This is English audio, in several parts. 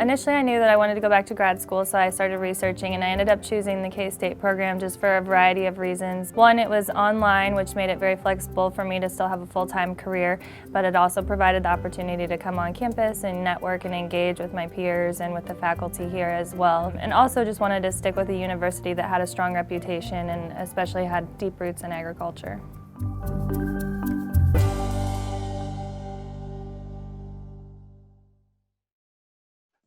Initially, I knew that I wanted to go back to grad school, so I started researching, and I ended up choosing the K-State program just for a variety of reasons. One, it was online, which made it very flexible for me to still have a full-time career, but it also provided the opportunity to come on campus and network and engage with my peers and with the faculty here as well. And also just wanted to stick with a university that had a strong reputation and especially had deep roots in agriculture.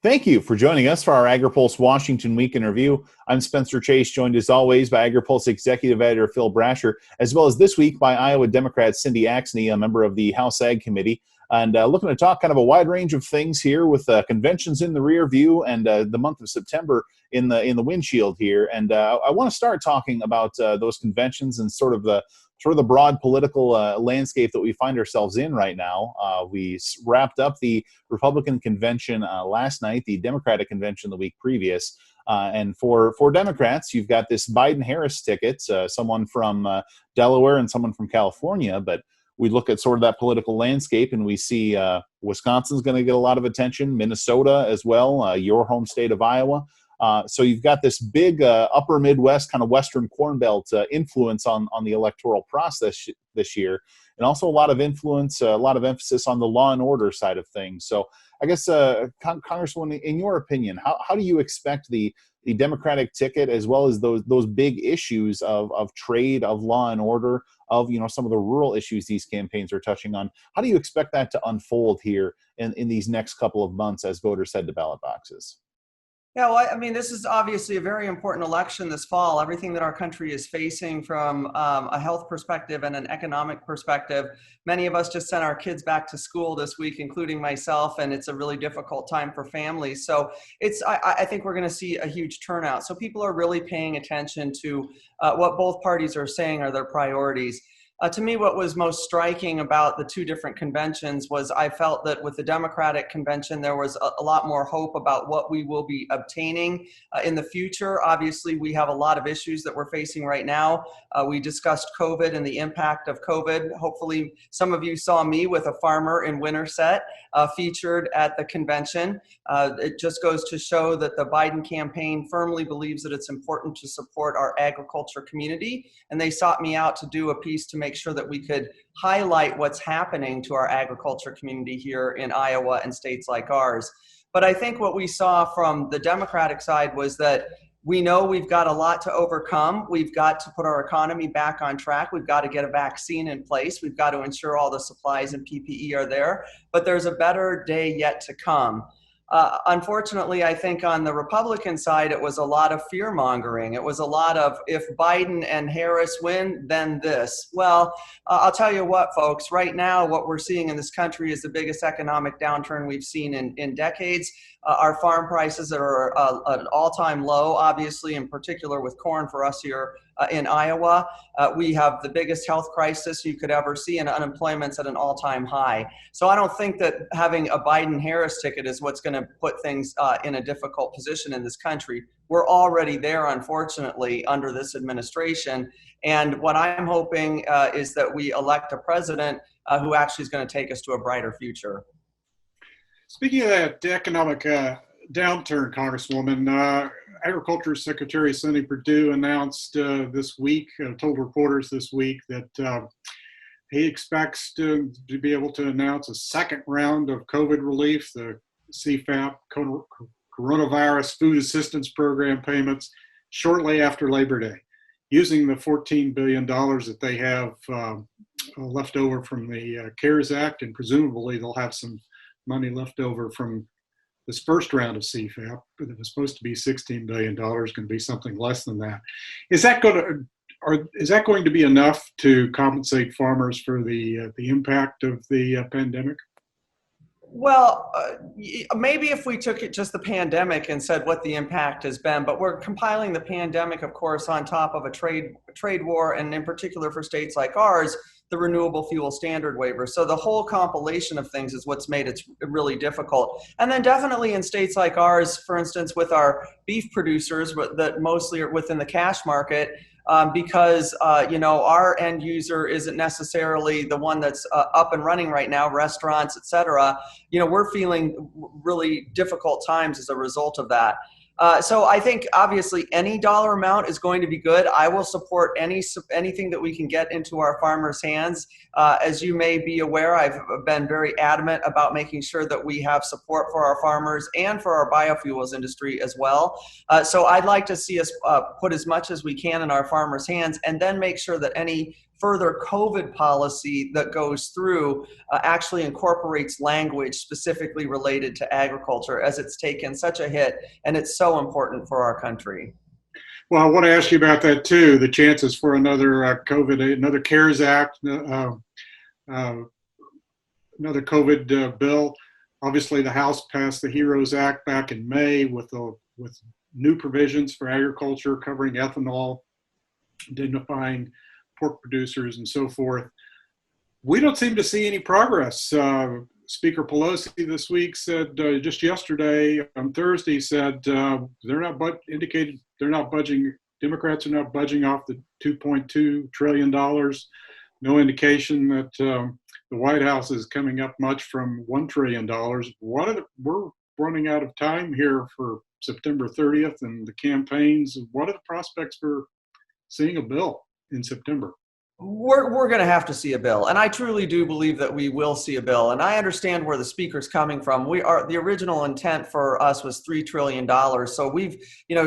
Thank you for joining us for our Agri-Pulse Washington Week in Review. I'm Spencer Chase, joined as always by Agri-Pulse Executive Editor Phil Brasher, as well as this week by Iowa Democrat Cindy Axne, a member of the House Ag Committee, and looking to talk kind of a wide range of things here with conventions in the rear view and the month of September in the windshield here. And I want to start talking about those conventions and sort of the broad political landscape that we find ourselves in right now. We wrapped up the Republican convention last night, the Democratic convention the week previous. And for Democrats, you've got this Biden-Harris ticket, someone from Delaware and someone from California. But we look at sort of that political landscape and we see Wisconsin's going to get a lot of attention, Minnesota as well, your home state of Iowa. So you've got this big upper Midwest kind of Western Corn Belt influence on the electoral process this year, and also a lot of influence, a lot of emphasis on the law and order side of things. So I guess, Congresswoman, in your opinion, how do you expect the Democratic ticket, as well as those big issues of trade, of law and order, of some of the rural issues these campaigns are touching on, how do you expect that to unfold here in these next couple of months as voters head to ballot boxes? Yeah, well, I mean, this is obviously a very important election this fall. Everything that our country is facing from a health perspective and an economic perspective. Many of us just sent our kids back to school this week, including myself, and it's a really difficult time for families. So I think we're going to see a huge turnout. So people are really paying attention to what both parties are saying are their priorities. To me, what was most striking about the two different conventions was I felt that with the Democratic convention, there was a lot more hope about what we will be obtaining in the future. Obviously, we have a lot of issues that we're facing right now. We discussed COVID and the impact of COVID. Hopefully, some of you saw me with a farmer in Winterset featured at the convention. It just goes to show that the Biden campaign firmly believes that it's important to support our agriculture community, and they sought me out to do a piece to make sure that we could highlight what's happening to our agriculture community here in Iowa and states like ours. But I think what we saw from the Democratic side was that we know we've got a lot to overcome. We've got to put our economy back on track. We've got to get a vaccine in place. We've got to ensure all the supplies and PPE are there. But there's a better day yet to come. Unfortunately, I think on the Republican side, it was a lot of fear mongering. It was a lot of, if Biden and Harris win, then this. Well, I'll tell you what, folks, right now, what we're seeing in this country is the biggest economic downturn we've seen in decades. Our farm prices are at an all-time low, obviously, in particular with corn for us here in Iowa. We have the biggest health crisis you could ever see, and unemployment's at an all-time high. So I don't think that having a Biden-Harris ticket is what's going to put things in a difficult position in this country. We're already there, unfortunately, under this administration. And what I'm hoping is that we elect a president who actually is going to take us to a brighter future. Speaking of that economic downturn, Congresswoman, Agriculture Secretary Sonny Perdue announced this week, told reporters this week that he expects to be able to announce a second round of COVID relief, the CFAP, Coronavirus Food Assistance Program payments, shortly after Labor Day, using the $14 billion that they have left over from the CARES Act, and presumably they'll have some money left over from this first round of CFAP, but it was supposed to be $16 billion, going to be something less than that. Is that going to be enough to compensate farmers for the impact of the pandemic? Well, maybe if we took it just the pandemic and said what the impact has been, but we're compiling the pandemic, of course, on top of a trade war, and in particular for states like ours, the Renewable Fuel Standard waiver. So the whole compilation of things is what's made it really difficult. And then definitely in states like ours, for instance, with our beef producers that mostly are within the cash market, because our end user isn't necessarily the one that's up and running right now, restaurants, et cetera. We're feeling really difficult times as a result of that. So I think obviously any dollar amount is going to be good. I will support anything that we can get into our farmers' hands. As you may be aware, I've been very adamant about making sure that we have support for our farmers and for our biofuels industry as well. So I'd like to see us put as much as we can in our farmers' hands, and then make sure that any further COVID policy that goes through actually incorporates language specifically related to agriculture, as it's taken such a hit and it's so important for our country. Well, I want to ask you about that too. The chances for another another CARES Act, another COVID bill. Obviously, the House passed the HEROES Act back in May with new provisions for agriculture covering ethanol, dignifying pork producers, and so forth. We don't seem to see any progress. Speaker Pelosi this week said, just yesterday on Thursday, said indicated they're not budging. Democrats are not budging off the $2.2 trillion. No indication that the White House is coming up much from $1 trillion. We're running out of time here for September 30th and the campaigns. What are the prospects for seeing a bill in September? We're going to have to see a bill, and I truly do believe that we will see a bill. And I understand where the speaker's coming from. The original intent for us was $3 trillion. So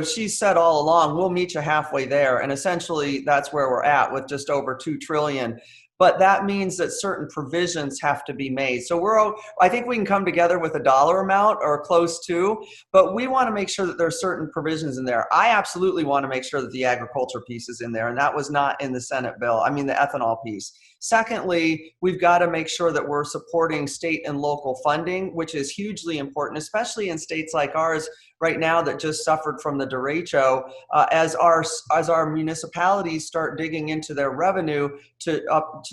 she said all along, we'll meet you halfway there, and essentially that's where we're at with just over $2 trillion. But that means that certain provisions have to be made. So I think we can come together with a dollar amount or close to, but we want to make sure that there's certain provisions in there. I absolutely want to make sure that the agriculture piece is in there, and that was not in the Senate bill. I mean, the ethanol piece. Secondly, we've got to make sure that we're supporting state and local funding, which is hugely important, especially in states like ours right now that just suffered from the derecho. As our municipalities start digging into their revenue to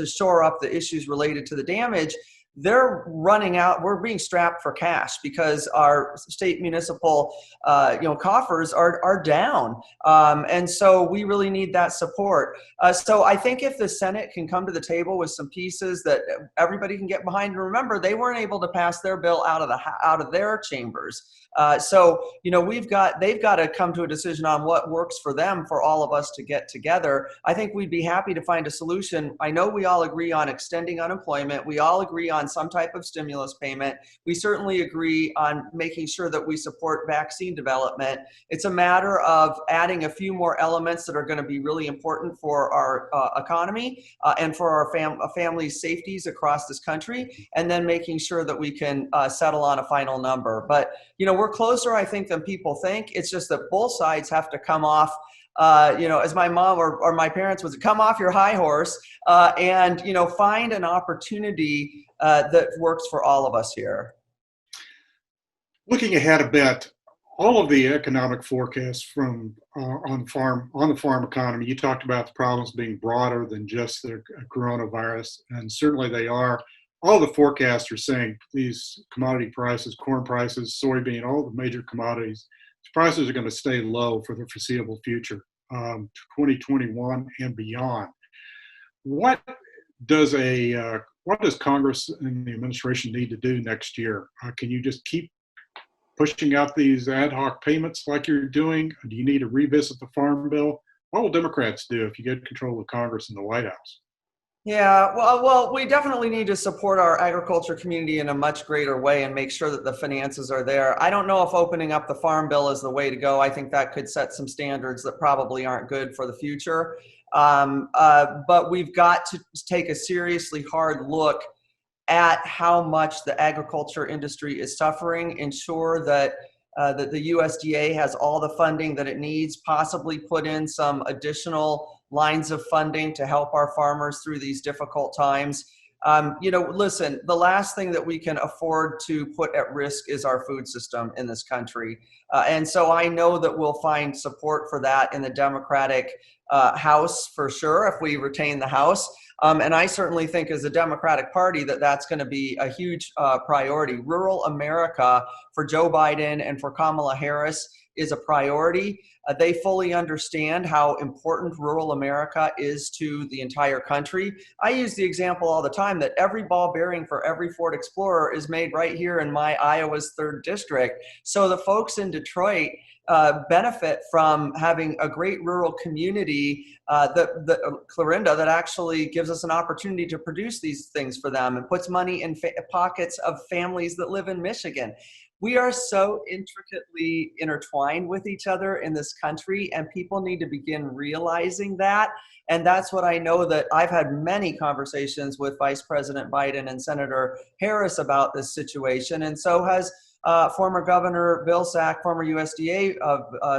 shore up the issues related to the damage, they're running out. We're being strapped for cash because our state municipal, coffers are down, and so we really need that support. So I think if the Senate can come to the table with some pieces that everybody can get behind, and remember, they weren't able to pass their bill out of their chambers. So they've got to come to a decision on what works for them, for all of us to get together. I think we'd be happy to find a solution. I know we all agree on extending unemployment. We all agree on some type of stimulus payment. We certainly agree on making sure that we support vaccine development. It's a matter of adding a few more elements that are going to be really important for our economy and for our families' safeties across this country, and then making sure that we can settle on a final number. But we're closer, I think, than people think. It's just that both sides have to come off, as my mom or my parents would say, come off your high horse and find an opportunity that works for all of us here. Looking ahead a bit, all of the economic forecasts from on the farm economy, you talked about the problems being broader than just the coronavirus, and certainly they are. All the forecasts are saying these commodity prices, corn prices, soybean, all the major commodities, prices are going to stay low for the foreseeable future, 2021 and beyond. What does Congress and the administration need to do next year? Can you just keep pushing out these ad hoc payments like you're doing? Do you need to revisit the Farm Bill? What will Democrats do if you get control of Congress and the White House? Yeah, well, we definitely need to support our agriculture community in a much greater way and make sure that the finances are there. I don't know if opening up the Farm Bill is the way to go. I think that could set some standards that probably aren't good for the future. But we've got to take a seriously hard look at how much the agriculture industry is suffering, ensure that the USDA has all the funding that it needs, possibly put in some additional lines of funding to help our farmers through these difficult times. Listen, the last thing that we can afford to put at risk is our food system in this country. And so I know that we'll find support for that in the Democratic House for sure, if we retain the House. And I certainly think as a Democratic Party that that's going to be a huge priority. Rural America for Joe Biden and for Kamala Harris is a priority. They fully understand how important rural America is to the entire country. I use the example all the time that every ball bearing for every Ford Explorer is made right here in my Iowa's 3rd district. So the folks in Detroit benefit from having a great rural community, Clarinda, that actually gives us an opportunity to produce these things for them and puts money in pockets of families that live in Michigan. We are so intricately intertwined with each other in this country, and people need to begin realizing that. And that's what I know that I've had many conversations with Vice President Biden and Senator Harris about this situation. And so has former Governor Vilsack, former USDA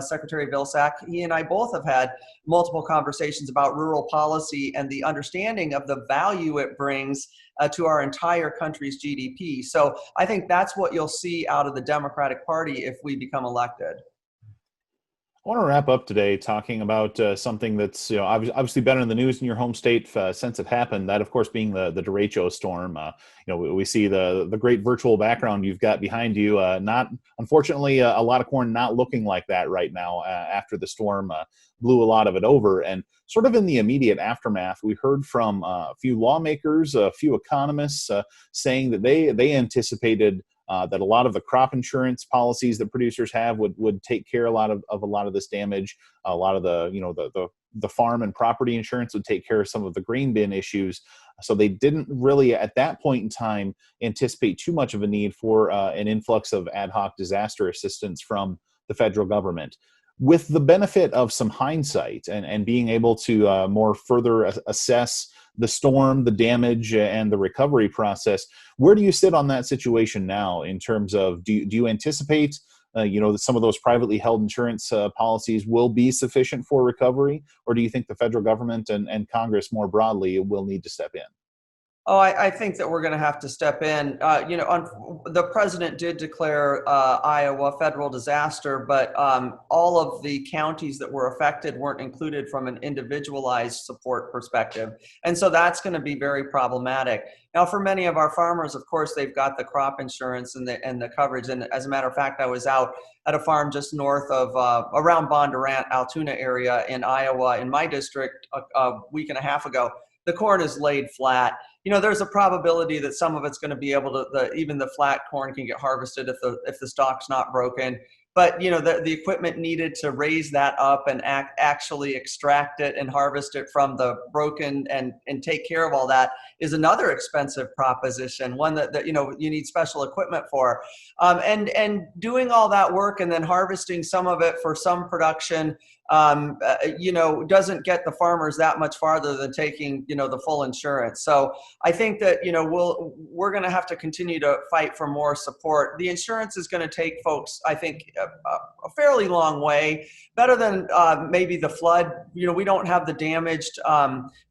Secretary Vilsack. He and I both have had multiple conversations about rural policy and the understanding of the value it brings to our entire country's GDP. So I think that's what you'll see out of the Democratic Party if we become elected. I want to wrap up today talking about something that's obviously been in the news in your home state since it happened. That, of course, being the derecho storm. We see the great virtual background you've got behind you. Not unfortunately, a lot of corn not looking like that right now after the storm blew a lot of it over. And sort of in the immediate aftermath, we heard from a few lawmakers, a few economists saying that they anticipated that a lot of the crop insurance policies that producers have would take care a lot of this damage. A lot of the farm and property insurance would take care of some of the grain bin issues. So they didn't really, at that point in time, anticipate too much of a need for an influx of ad hoc disaster assistance from the federal government. With the benefit of some hindsight and being able to more further assess the storm, the damage, and the recovery process, where do you sit on that situation now in terms of, do you anticipate that some of those privately held insurance policies will be sufficient for recovery, or do you think the federal government and Congress more broadly will need to step in? Oh, I think that we're going to have to step in. The president did declare Iowa federal disaster, but all of the counties that were affected weren't included from an individualized support perspective. And so that's going to be very problematic. Now, for many of our farmers, of course, they've got the crop insurance and the coverage. And as a matter of fact, I was out at a farm just north of around Bondurant, Altoona area in Iowa, in my district, a week and a half ago. The corn is laid flat. There's a probability that some of it's going to be able to, even the flat corn can get harvested if the stalk's not broken. But, the equipment needed to raise that up and actually extract it and harvest it from the broken and take care of all that is another expensive proposition, one that you need special equipment for. And doing all that work and then harvesting some of it for some production, doesn't get the farmers that much farther than taking, the full insurance. So I think that, we're going to have to continue to fight for more support. The insurance is going to take folks, I think, a fairly long way, better than maybe the flood. We don't have the damaged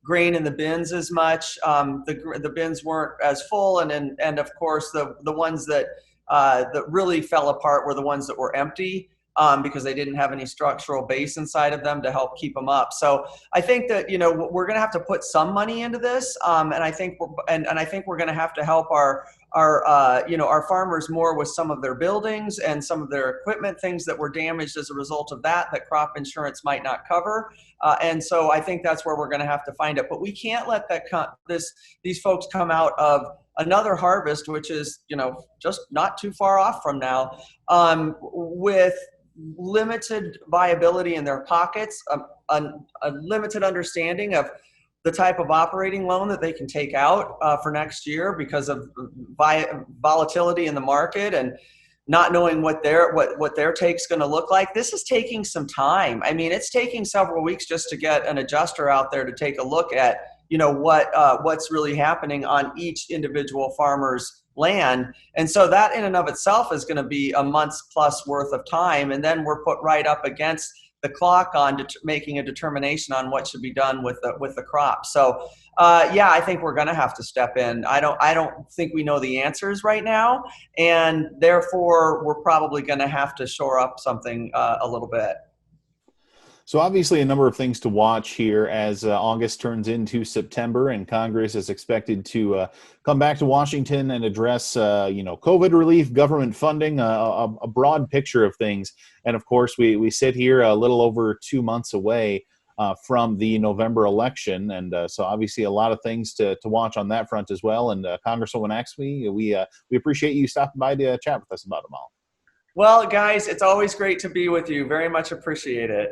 grain in the bins as much. The bins weren't as full. And of course, the ones that really fell apart were the ones that were empty. Because they didn't have any structural base inside of them to help keep them up. So I think that we're going to have to put some money into this, and I think we're going to have to help our farmers more with some of their buildings and some of their equipment, things that were damaged as a result of that crop insurance might not cover. And so I think that's where we're going to have to find it. But we can't let these folks come out of another harvest, which is just not too far off from now, with limited viability in their pockets, a limited understanding of the type of operating loan that they can take out for next year because of volatility in the market and not knowing what their take's going to look like. This is taking some time. I mean, it's taking several weeks just to get an adjuster out there to take a look at what's really happening on each individual farmer's land. And so that in and of itself is going to be a month's plus worth of time. And then we're put right up against the clock on making a determination on what should be done with the crop. So I think we're going to have to step in. I don't think we know the answers right now. And therefore we're probably going to have to shore up something a little bit. So obviously a number of things to watch here as August turns into September and Congress is expected to come back to Washington and address, COVID relief, government funding, a broad picture of things. And of course, we sit here a little over 2 months away from the November election. And so obviously a lot of things to watch on that front as well. And Congresswoman Axne, we appreciate you stopping by to chat with us about them all. Well, guys, it's always great to be with you. Very much appreciate it.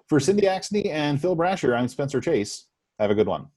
For Cindy Axne and Phil Brasher, I'm Spencer Chase. Have a good one.